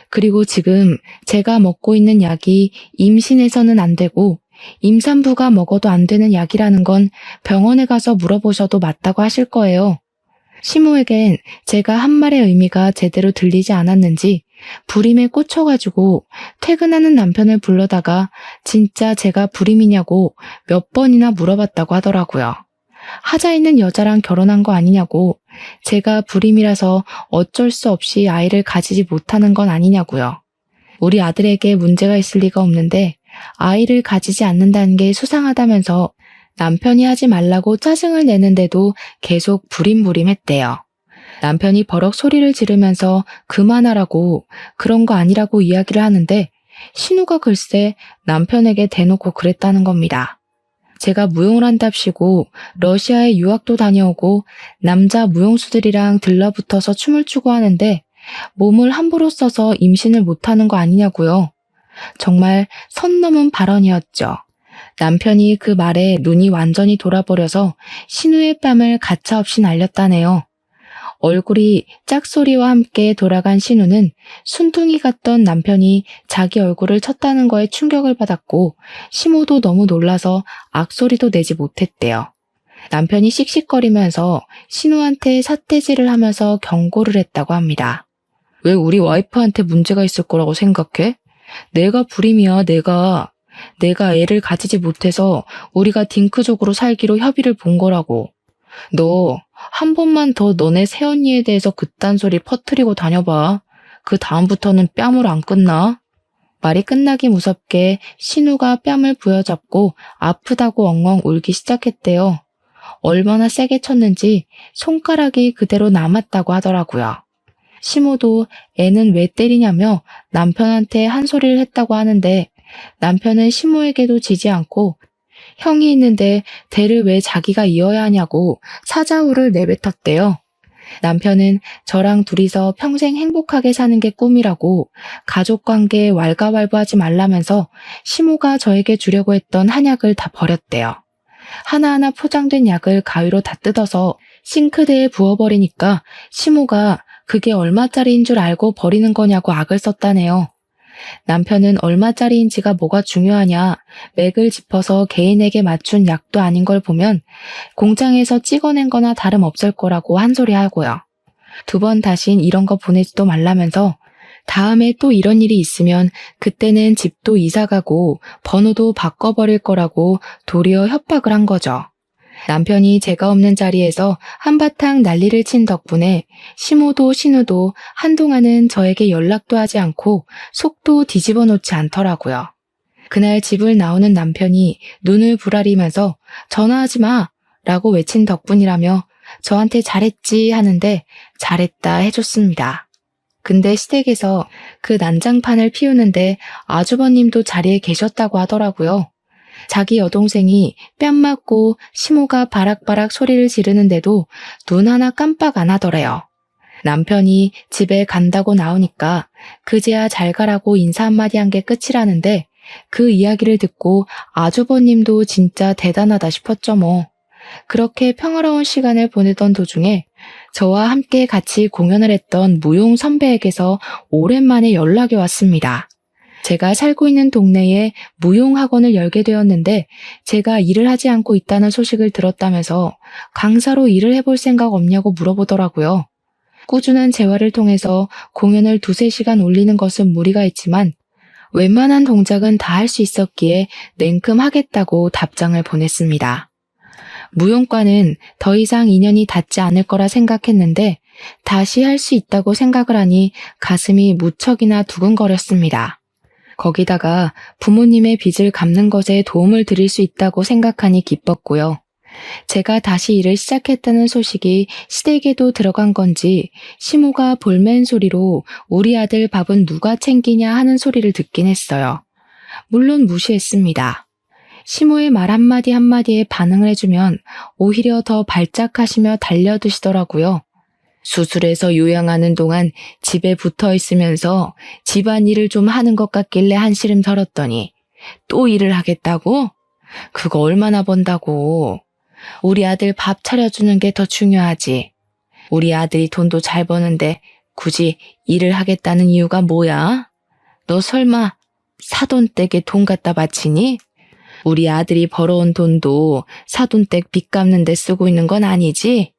그리고 지금 제가 먹고 있는 약이 임신해서는 안 되고 임산부가 먹어도 안 되는 약이라는 건 병원에 가서 물어보셔도 맞다고 하실 거예요. 시모에겐 제가 한 말의 의미가 제대로 들리지 않았는지 불임에 꽂혀가지고 퇴근하는 남편을 불러다가 진짜 제가 불임이냐고 몇 번이나 물어봤다고 하더라고요. 하자 있는 여자랑 결혼한 거 아니냐고, 제가 불임이라서 어쩔 수 없이 아이를 가지지 못하는 건 아니냐고요. 우리 아들에게 문제가 있을 리가 없는데 아이를 가지지 않는다는 게 수상하다면서 남편이 하지 말라고 짜증을 내는데도 계속 부림부림했대요. 남편이 버럭 소리를 지르면서 그만하라고, 그런 거 아니라고 이야기를 하는데 신우가 글쎄 남편에게 대놓고 그랬다는 겁니다. 제가 무용을 한답시고 러시아에 유학도 다녀오고 남자 무용수들이랑 들러붙어서 춤을 추고 하는데 몸을 함부로 써서 임신을 못하는 거 아니냐고요. 정말 선 넘은 발언이었죠. 남편이 그 말에 눈이 완전히 돌아버려서 신우의 뺨을 가차없이 날렸다네요. 얼굴이 짝소리와 함께 돌아간 신우는 순둥이 같던 남편이 자기 얼굴을 쳤다는 거에 충격을 받았고 시모도 너무 놀라서 악소리도 내지 못했대요. 남편이 씩씩거리면서 신우한테 삿대질을 하면서 경고를 했다고 합니다. 왜 우리 와이프한테 문제가 있을 거라고 생각해? 내가 불임이야, 내가 애를 가지지 못해서 우리가 딩크족으로 살기로 협의를 본 거라고. 너 한 번만 더 너네 새언니에 대해서 그딴 소리 퍼뜨리고 다녀봐. 그 다음부터는 뺨을 안 끝나. 말이 끝나기 무섭게 신우가 뺨을 부여잡고 아프다고 엉엉 울기 시작했대요. 얼마나 세게 쳤는지 손가락이 그대로 남았다고 하더라고요. 시모도 애는 왜 때리냐며 남편한테 한 소리를 했다고 하는데 남편은 시모에게도 지지 않고 형이 있는데 대를 왜 자기가 이어야 하냐고 사자후를 내뱉었대요. 남편은 저랑 둘이서 평생 행복하게 사는 게 꿈이라고 가족관계에 왈가왈부하지 말라면서 시모가 저에게 주려고 했던 한약을 다 버렸대요. 하나하나 포장된 약을 가위로 다 뜯어서 싱크대에 부어버리니까 시모가 그게 얼마짜리인 줄 알고 버리는 거냐고 악을 썼다네요. 남편은 얼마짜리인지가 뭐가 중요하냐, 맥을 짚어서 개인에게 맞춘 약도 아닌 걸 보면 공장에서 찍어낸 거나 다름없을 거라고 한 소리 하고요. 2번 다신 이런 거 보내지도 말라면서 다음에 또 이런 일이 있으면 그때는 집도 이사가고 번호도 바꿔버릴 거라고 도리어 협박을 한 거죠. 남편이 제가 없는 자리에서 한바탕 난리를 친 덕분에 시모도 신우도 한동안은 저에게 연락도 하지 않고 속도 뒤집어 놓지 않더라고요. 그날 집을 나오는 남편이 눈을 부라리면서 전화하지 마! 라고 외친 덕분이라며 저한테 잘했지 하는데 잘했다 해줬습니다. 근데 시댁에서 그 난장판을 피우는데 아주버님도 자리에 계셨다고 하더라고요. 자기 여동생이 뺨 맞고 시모가 바락바락 소리를 지르는데도 눈 하나 깜빡 안 하더래요. 남편이 집에 간다고 나오니까 그제야 잘 가라고 인사 한마디 한 게 끝이라는데 그 이야기를 듣고 아주버님도 진짜 대단하다 싶었죠 뭐. 그렇게 평화로운 시간을 보내던 도중에 저와 함께 같이 공연을 했던 무용 선배에게서 오랜만에 연락이 왔습니다. 제가 살고 있는 동네에 무용학원을 열게 되었는데 제가 일을 하지 않고 있다는 소식을 들었다면서 강사로 일을 해볼 생각 없냐고 물어보더라고요. 꾸준한 재활을 통해서 공연을 2-3시간 올리는 것은 무리가 있지만 웬만한 동작은 다 할 수 있었기에 냉큼 하겠다고 답장을 보냈습니다. 무용과는 더 이상 인연이 닿지 않을 거라 생각했는데 다시 할 수 있다고 생각을 하니 가슴이 무척이나 두근거렸습니다. 거기다가 부모님의 빚을 갚는 것에 도움을 드릴 수 있다고 생각하니 기뻤고요. 제가 다시 일을 시작했다는 소식이 시댁에도 들어간 건지 시모가 볼멘 소리로 우리 아들 밥은 누가 챙기냐 하는 소리를 듣긴 했어요. 물론 무시했습니다. 시모의 말 한마디 한마디에 반응을 해주면 오히려 더 발작하시며 달려드시더라고요. 수술해서 요양하는 동안 집에 붙어 있으면서 집안일을 좀 하는 것 같길래 한시름 털었더니 또 일을 하겠다고? 그거 얼마나 번다고. 우리 아들 밥 차려주는 게 더 중요하지. 우리 아들이 돈도 잘 버는데 굳이 일을 하겠다는 이유가 뭐야? 너 설마 사돈댁에 돈 갖다 바치니? 우리 아들이 벌어온 돈도 사돈댁 빚 갚는 데 쓰고 있는 건 아니지?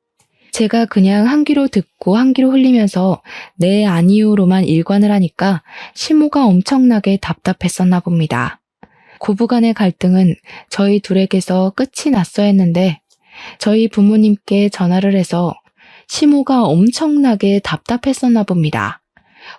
제가 그냥 한 귀로 듣고 한 귀로 흘리면서 네 아니요로만 일관을 하니까 시모가 엄청나게 답답했었나 봅니다. 고부간의 갈등은 저희 둘에게서 끝이 났어야 했는데 저희 부모님께 전화를 해서 시모가 엄청나게 답답했었나 봅니다.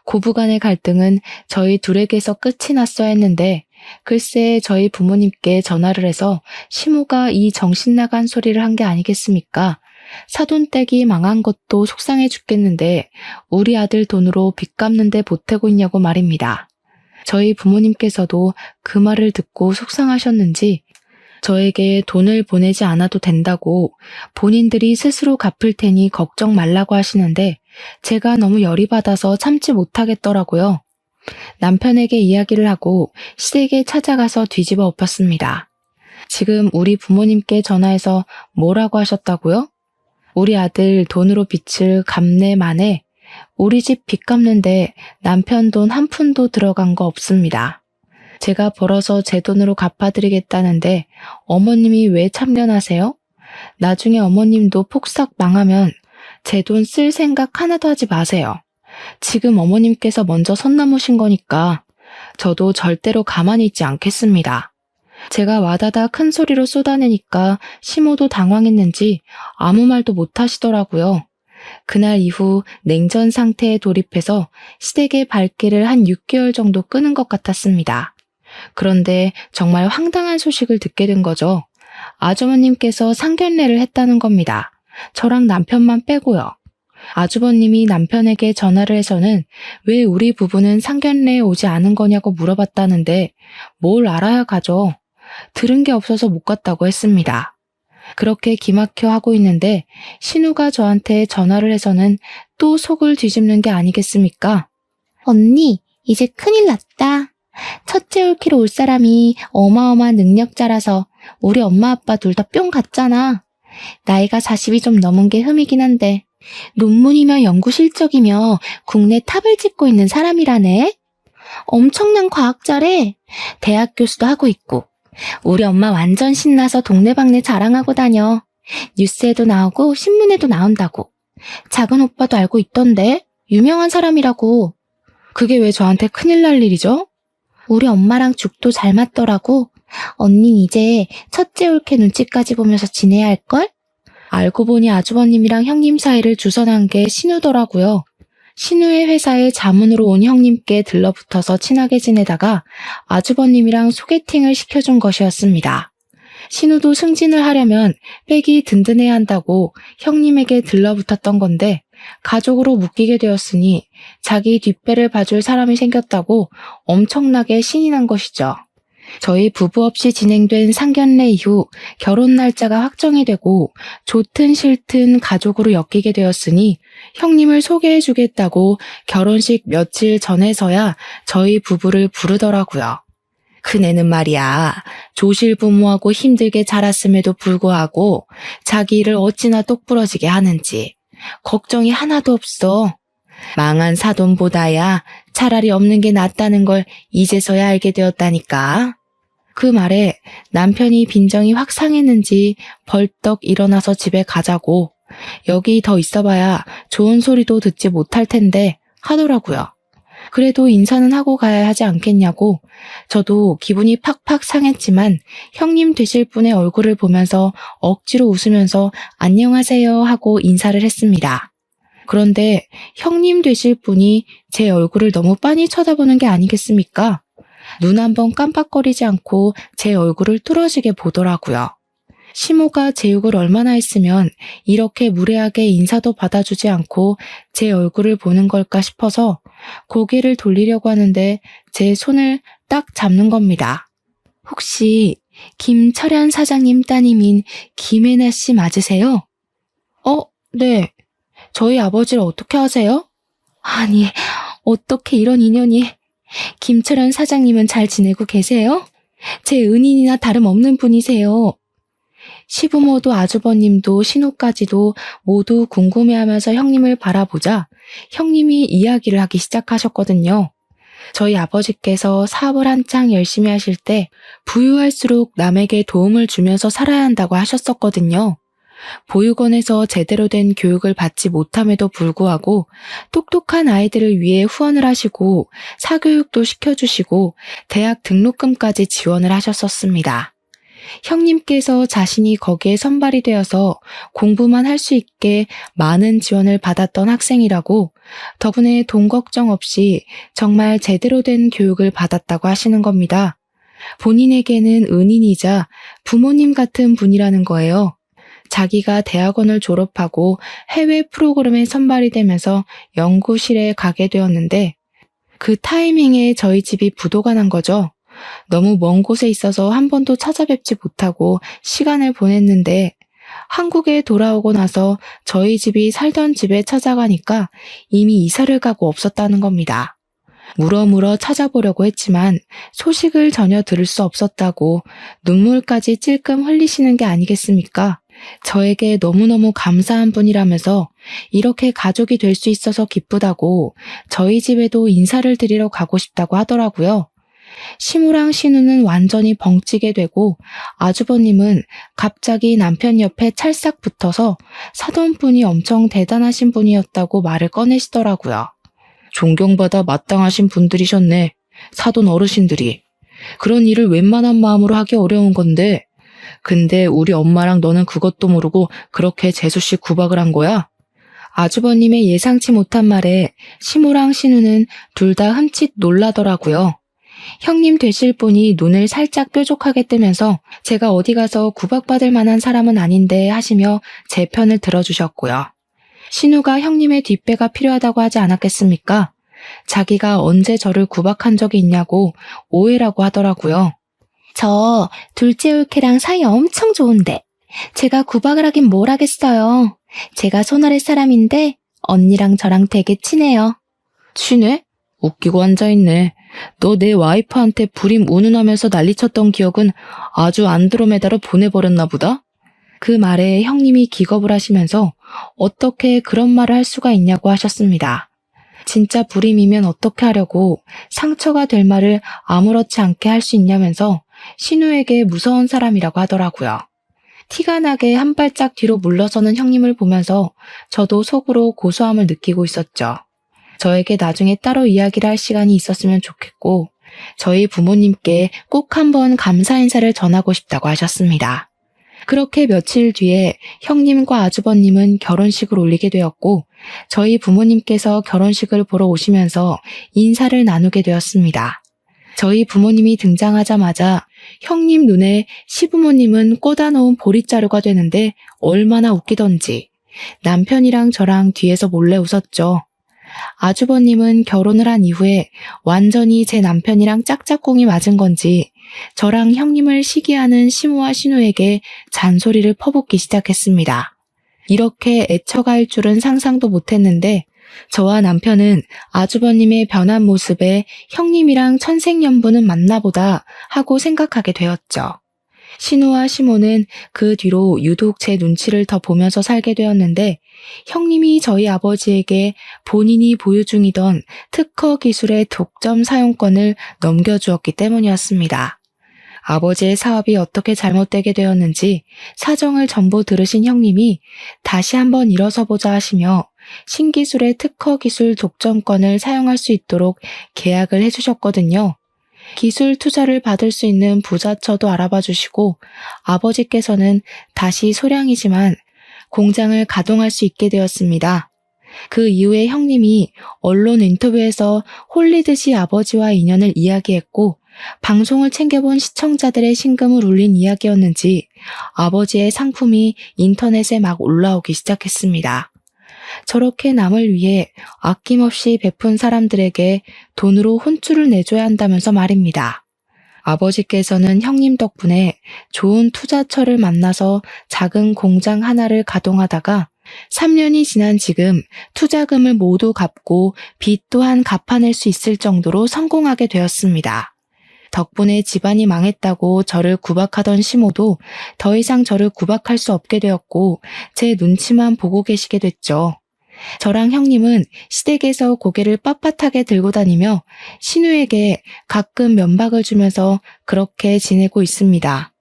고부간의 갈등은 저희 둘에게서 끝이 났어야 했는데 글쎄 저희 부모님께 전화를 해서 시모가 이 정신나간 소리를 한 게 아니겠습니까? 사돈댁이 망한 것도 속상해 죽겠는데 우리 아들 돈으로 빚 갚는 데 보태고 있냐고 말입니다. 저희 부모님께서도 그 말을 듣고 속상하셨는지 저에게 돈을 보내지 않아도 된다고 본인들이 스스로 갚을 테니 걱정 말라고 하시는데 제가 너무 열이 받아서 참지 못하겠더라고요. 남편에게 이야기를 하고 시댁에 찾아가서 뒤집어 엎었습니다. 지금 우리 부모님께 전화해서 뭐라고 하셨다고요? 우리 아들 돈으로 빚을 갚네 마네. 우리 집 빚 갚는데 남편 돈 한 푼도 들어간 거 없습니다. 제가 벌어서 제 돈으로 갚아드리겠다는데 어머님이 왜 참견하세요? 나중에 어머님도 폭삭 망하면 제 돈 쓸 생각 하나도 하지 마세요. 지금 어머님께서 먼저 선 넘으신 거니까 저도 절대로 가만히 있지 않겠습니다. 제가 와다다 큰 소리로 쏟아내니까 시모도 당황했는지 아무 말도 못 하시더라고요. 그날 이후 냉전 상태에 돌입해서 시댁의 발길을 한 6개월 정도 끄는 것 같았습니다. 그런데 정말 황당한 소식을 듣게 된 거죠. 아주버님께서 상견례를 했다는 겁니다. 저랑 남편만 빼고요. 아주버님이 남편에게 전화를 해서는 왜 우리 부부는 상견례에 오지 않은 거냐고 물어봤다는데 뭘 알아야 가죠. 들은 게 없어서 못 갔다고 했습니다. 그렇게 기막혀 하고 있는데 신우가 저한테 전화를 해서는 또 속을 뒤집는 게 아니겠습니까? 언니, 이제 큰일 났다. 첫째 올키로 올 사람이 어마어마한 능력자라서 우리 엄마 아빠 둘 다 뿅 갔잖아. 나이가 40이 좀 넘은 게 흠이긴 한데 논문이며 연구 실적이며 국내 탑을 찍고 있는 사람이라네. 엄청난 과학자래. 대학 교수도 하고 있고. 우리 엄마 완전 신나서 동네방네 자랑하고 다녀. 뉴스에도 나오고 신문에도 나온다고. 작은 오빠도 알고 있던데 유명한 사람이라고. 그게 왜 저한테 큰일 날 일이죠? 우리 엄마랑 죽도 잘 맞더라고. 언닌 이제 첫째 올케 눈치까지 보면서 지내야 할걸? 알고 보니 아주버님이랑 형님 사이를 주선한 게 신우더라고요. 신우의 회사에 자문으로 온 형님께 들러붙어서 친하게 지내다가 아주버님이랑 소개팅을 시켜준 것이었습니다. 신우도 승진을 하려면 백이 든든해야 한다고 형님에게 들러붙었던 건데 가족으로 묶이게 되었으니 자기 뒷배를 봐줄 사람이 생겼다고 엄청나게 신이 난 것이죠. 저희 부부 없이 진행된 상견례 이후 결혼 날짜가 확정이 되고 좋든 싫든 가족으로 엮이게 되었으니 형님을 소개해주겠다고 결혼식 며칠 전에서야 저희 부부를 부르더라고요. 큰애는 말이야, 조실부모하고 힘들게 자랐음에도 불구하고 자기 일을 어찌나 똑부러지게 하는지 걱정이 하나도 없어. 망한 사돈보다야 차라리 없는 게 낫다는 걸 이제서야 알게 되었다니까. 그 말에 남편이 빈정이 확 상했는지 벌떡 일어나서 집에 가자고, 여기 더 있어봐야 좋은 소리도 듣지 못할 텐데 하더라고요. 그래도 인사는 하고 가야 하지 않겠냐고 저도 기분이 팍팍 상했지만 형님 되실 분의 얼굴을 보면서 억지로 웃으면서 안녕하세요 하고 인사를 했습니다. 그런데 형님 되실 분이 제 얼굴을 너무 빤히 쳐다보는 게 아니겠습니까? 눈 한번 깜빡거리지 않고 제 얼굴을 뚫어지게 보더라고요. 시모가 제 욕을 얼마나 했으면 이렇게 무례하게 인사도 받아주지 않고 제 얼굴을 보는 걸까 싶어서 고개를 돌리려고 하는데 제 손을 딱 잡는 겁니다. 혹시 김철현 사장님 따님인 김혜나 씨 맞으세요? 네. 저희 아버지를 어떻게 아세요? 아니, 어떻게 이런 인연이. 김철현 사장님은 잘 지내고 계세요? 제 은인이나 다름없는 분이세요. 시부모도 아주버님도 신우까지도 모두 궁금해하면서 형님을 바라보자 형님이 이야기를 하기 시작하셨거든요. 저희 아버지께서 사업을 한창 열심히 하실 때 부유할수록 남에게 도움을 주면서 살아야 한다고 하셨었거든요. 보육원에서 제대로 된 교육을 받지 못함에도 불구하고 똑똑한 아이들을 위해 후원을 하시고 사교육도 시켜주시고 대학 등록금까지 지원을 하셨었습니다. 형님께서 자신이 거기에 선발이 되어서 공부만 할 수 있게 많은 지원을 받았던 학생이라고 덕분에 돈 걱정 없이 정말 제대로 된 교육을 받았다고 하시는 겁니다. 본인에게는 은인이자 부모님 같은 분이라는 거예요. 자기가 대학원을 졸업하고 해외 프로그램에 선발이 되면서 연구실에 가게 되었는데 그 타이밍에 저희 집이 부도가 난 거죠. 너무 먼 곳에 있어서 한 번도 찾아뵙지 못하고 시간을 보냈는데 한국에 돌아오고 나서 저희 집이 살던 집에 찾아가니까 이미 이사를 가고 없었다는 겁니다. 물어물어 찾아보려고 했지만 소식을 전혀 들을 수 없었다고 눈물까지 찔끔 흘리시는 게 아니겠습니까? 저에게 너무너무 감사한 분이라면서 이렇게 가족이 될 수 있어서 기쁘다고 저희 집에도 인사를 드리러 가고 싶다고 하더라고요. 시무랑 신우는 완전히 벙찌게 되고 아주버님은 갑자기 남편 옆에 찰싹 붙어서 사돈분이 엄청 대단하신 분이었다고 말을 꺼내시더라고요. 존경받아 마땅하신 분들이셨네. 사돈 어르신들이. 그런 일을 웬만한 마음으로 하기 어려운 건데 근데 우리 엄마랑 너는 그것도 모르고 그렇게 재수씨 구박을 한 거야? 아주버님의 예상치 못한 말에 시무랑 신우는 둘 다 흠칫 놀라더라고요. 형님 되실 분이 눈을 살짝 뾰족하게 뜨면서 제가 어디 가서 구박받을 만한 사람은 아닌데 하시며 제 편을 들어주셨고요. 신우가 형님의 뒷배가 필요하다고 하지 않았겠습니까? 자기가 언제 저를 구박한 적이 있냐고 오해라고 하더라고요. 저 둘째 올케랑 사이 엄청 좋은데 제가 구박을 하긴 뭘 하겠어요. 제가 손아래 사람인데 언니랑 저랑 되게 친해요. 친해? 웃기고 앉아있네. 너 내 와이프한테 불임 운운하면서 난리쳤던 기억은 아주 안드로메다로 보내버렸나 보다? 그 말에 형님이 기겁을 하시면서 어떻게 그런 말을 할 수가 있냐고 하셨습니다. 진짜 불임이면 어떻게 하려고 상처가 될 말을 아무렇지 않게 할 수 있냐면서 신우에게 무서운 사람이라고 하더라고요. 티가 나게 한 발짝 뒤로 물러서는 형님을 보면서 저도 속으로 고소함을 느끼고 있었죠. 저에게 나중에 따로 이야기를 할 시간이 있었으면 좋겠고 저희 부모님께 꼭 한번 감사 인사를 전하고 싶다고 하셨습니다. 그렇게 며칠 뒤에 형님과 아주버님은 결혼식을 올리게 되었고 저희 부모님께서 결혼식을 보러 오시면서 인사를 나누게 되었습니다. 저희 부모님이 등장하자마자 형님 눈에 시부모님은 꽂아놓은 보릿자루가 되는데 얼마나 웃기던지 남편이랑 저랑 뒤에서 몰래 웃었죠. 아주버님은 결혼을 한 이후에 완전히 제 남편이랑 짝짝꿍이 맞은 건지 저랑 형님을 시기하는 시무와 신우에게 잔소리를 퍼붓기 시작했습니다. 이렇게 애처갈 줄은 상상도 못했는데 저와 남편은 아주버님의 변한 모습에 형님이랑 천생연분은 맞나보다 하고 생각하게 되었죠. 신우와 시모는 그 뒤로 유독 제 눈치를 더 보면서 살게 되었는데 형님이 저희 아버지에게 본인이 보유 중이던 특허 기술의 독점 사용권을 넘겨주었기 때문이었습니다. 아버지의 사업이 어떻게 잘못되게 되었는지 사정을 전부 들으신 형님이 다시 한번 일어서보자 하시며 신기술의 특허 기술 독점권을 사용할 수 있도록 계약을 해주셨거든요. 기술 투자를 받을 수 있는 부자처도 알아봐 주시고 아버지께서는 다시 소량이지만 공장을 가동할 수 있게 되었습니다. 그 이후에 형님이 언론 인터뷰에서 홀리듯이 아버지와 인연을 이야기했고 방송을 챙겨본 시청자들의 심금을 울린 이야기였는지 아버지의 상품이 인터넷에 막 올라오기 시작했습니다. 저렇게 남을 위해 아낌없이 베푼 사람들에게 돈으로 혼쭐을 내줘야 한다면서 말입니다. 아버지께서는 형님 덕분에 좋은 투자처를 만나서 작은 공장 하나를 가동하다가 3년이 지난 지금 투자금을 모두 갚고 빚 또한 갚아낼 수 있을 정도로 성공하게 되었습니다. 덕분에 집안이 망했다고 저를 구박하던 시모도 더 이상 저를 구박할 수 없게 되었고 제 눈치만 보고 계시게 됐죠. 저랑 형님은 시댁에서 고개를 빳빳하게 들고 다니며 신우에게 가끔 면박을 주면서 그렇게 지내고 있습니다.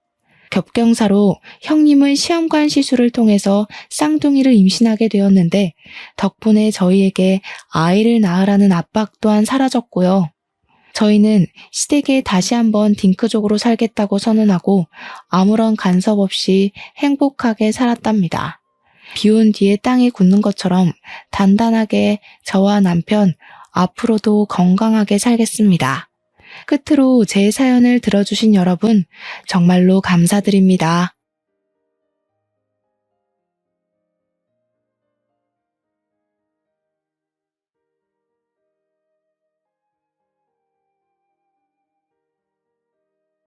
겹경사로 형님은 시험관 시술을 통해서 쌍둥이를 임신하게 되었는데 덕분에 저희에게 아이를 낳으라는 압박 또한 사라졌고요. 저희는 시댁에 다시 한번 딩크족으로 살겠다고 선언하고 아무런 간섭 없이 행복하게 살았답니다. 비온 뒤에 땅이 굳는 것처럼 단단하게 저와 남편 앞으로도 건강하게 살겠습니다. 끝으로 제 사연을 들어주신 여러분 정말로 감사드립니다.